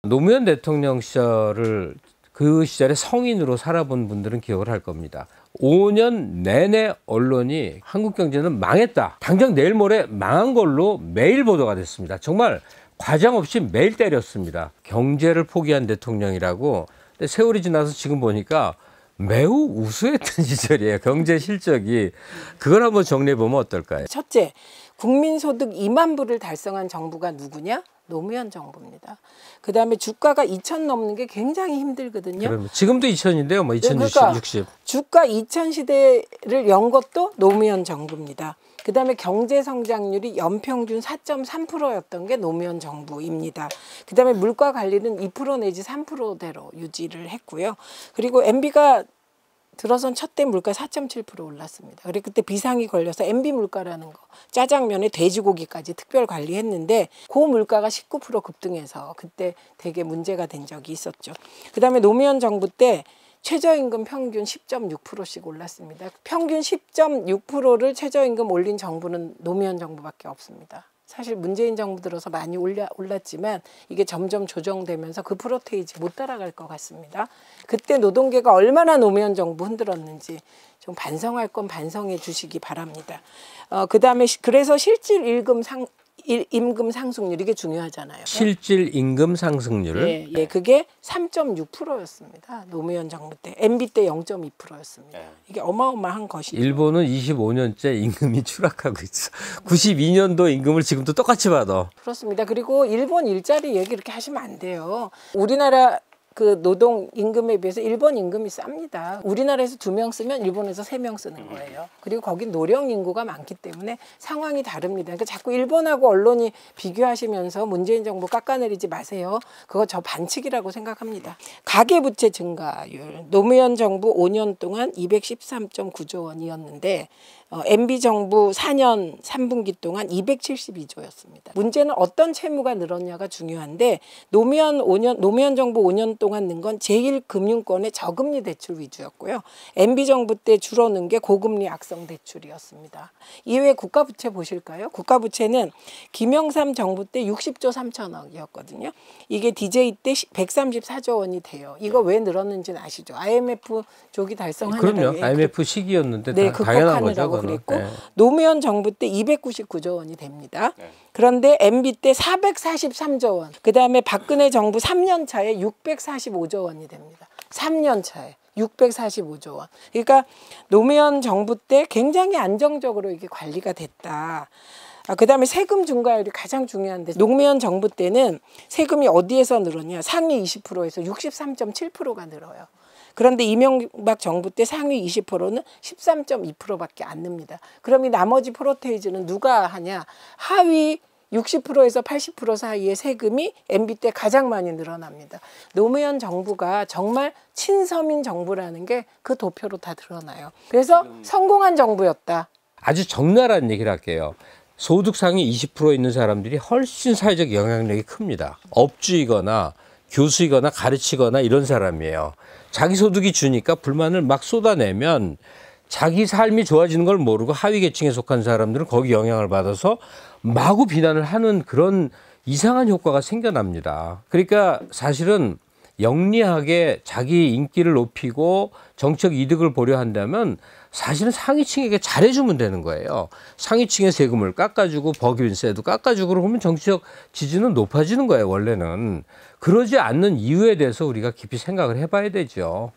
노무현 대통령 시절을 그 시절에 성인으로 살아본 분들은 기억을 할 겁니다. 5년 내내 언론이 한국 경제는 망했다. 당장 내일 모레 망한 걸로 매일 보도가 됐습니다. 정말 과장 없이 매일 때렸습니다. 경제를 포기한 대통령이라고. 근데 세월이 지나서 지금 보니까 매우 우수했던 시절이에요. 경제 실적이. 그걸 한번 정리해 보면 어떨까요? 첫째, 국민소득 2만 불을 달성한 정부가 누구냐? 노무현 정부입니다. 그 다음에 주가가 2천 넘는 게 굉장히 힘들거든요. 그러면 지금도 2천인데요. 뭐 2060. 그러니까 주가 2천 시대를 연 것도 노무현 정부입니다. 그 다음에 경제 성장률이 연평균 4.3%였던 게 노무현 정부입니다. 그 다음에 물가 관리는 2% 내지 3%대로 유지를 했고요. 그리고 MB가 들어선 첫 때 물가 4.7% 올랐습니다. 그리고 그때 비상이 걸려서 MB 물가라는 거, 짜장면에 돼지고기까지 특별 관리했는데 그 물가가 19% 급등해서 그때 되게 문제가 된 적이 있었죠. 그 다음에 노무현 정부 때 최저임금 평균 10.6%씩 올랐습니다. 평균 10.6%를 최저임금 올린 정부는 노무현 정부밖에 없습니다. 사실 문재인 정부 들어서 많이 올랐지만 이게 점점 조정되면서 그 프로테이지 못 따라갈 것 같습니다. 그때 노동계가 얼마나 노무현 정부 흔들었는지 좀 반성할 건 반성해 주시기 바랍니다. 그다음에 그래서 실질 임금 상승률 이게 중요하잖아요. 실질 임금 상승률. 예, 그게 3.6%였습니다. 노무현 정부 때, MB 때 0.2%였습니다. 이게 어마어마한 것이죠. 일본은 25년째 임금이 추락하고 있어. 92년도 임금을 지금도 똑같이 받아. 그렇습니다. 그리고 일본 일자리 얘기 이렇게 하시면 안 돼요. 우리나라 그 노동 임금에 비해서 일본 임금이 쌉니다. 우리나라에서 2명 쓰면 일본에서 3명 쓰는 거예요. 그리고 거긴 노령 인구가 많기 때문에 상황이 다릅니다. 그러니까 자꾸 일본하고 언론이 비교하시면서 문재인 정부 깎아내리지 마세요. 그거 저 반칙이라고 생각합니다. 가계부채 증가율. 노무현 정부 5년 동안 213.9조 원이었는데 MB 정부 4년 3분기 동안 272조였습니다. 문제는 어떤 채무가 늘었냐가 중요한데 노무현 정부 5년 동안 는 건 제1금융권의 저금리 대출 위주였고요. MB 정부 때 줄어든 게 고금리 악성 대출이었습니다. 이외에 국가부채 보실까요? 국가부채는 김영삼 정부 때 60조 3천억이었거든요. 이게 DJ 때 134조 원이 돼요. 이거 왜 늘었는지는 아시죠? IMF 조기 달성하느라고. 그럼요. IMF 시기였는데 네, 당연한 거죠. 그랬고 노무현 정부 때 299조 원이 됩니다. 그런데 MB 때 443조 원. 그다음에 박근혜 정부 3년 차에 645조 원이 됩니다. 3년 차에 645조 원. 그러니까 노무현 정부 때 굉장히 안정적으로 이게 관리가 됐다. 그다음에 세금 증가율이 가장 중요한데 노무현 정부 때는 세금이 어디에서 늘었냐. 상위 20%에서 63.7%가 늘어요. 그런데 이명박 정부 때 상위 20%는 13.2%밖에 안 늡니다. 그럼 이 나머지 프로테이지는 누가 하냐. 하위 60%에서 80% 사이의 세금이 MB 때 가장 많이 늘어납니다. 노무현 정부가 정말 친서민 정부라는 게 그 도표로 다 드러나요. 그래서 성공한 정부였다. 아주 적나라한 얘기를 할게요. 소득 상위 20% 있는 사람들이 훨씬 사회적 영향력이 큽니다. 업주이거나 교수이거나 가르치거나 이런 사람이에요. 자기 소득이 주니까 불만을 막 쏟아내면 자기 삶이 좋아지는 걸 모르고 하위 계층에 속한 사람들은 거기 영향을 받아서 마구 비난을 하는 그런 이상한 효과가 생겨납니다. 그러니까 사실은 영리하게 자기 인기를 높이고 정책 이득을 보려 한다면 사실은 상위층에게 잘해주면 되는 거예요. 상위층의 세금을 깎아주고 법인세도 깎아주고 그러면 정치적 지지는 높아지는 거예요, 원래는. 그러지 않는 이유에 대해서 우리가 깊이 생각을 해봐야 되죠.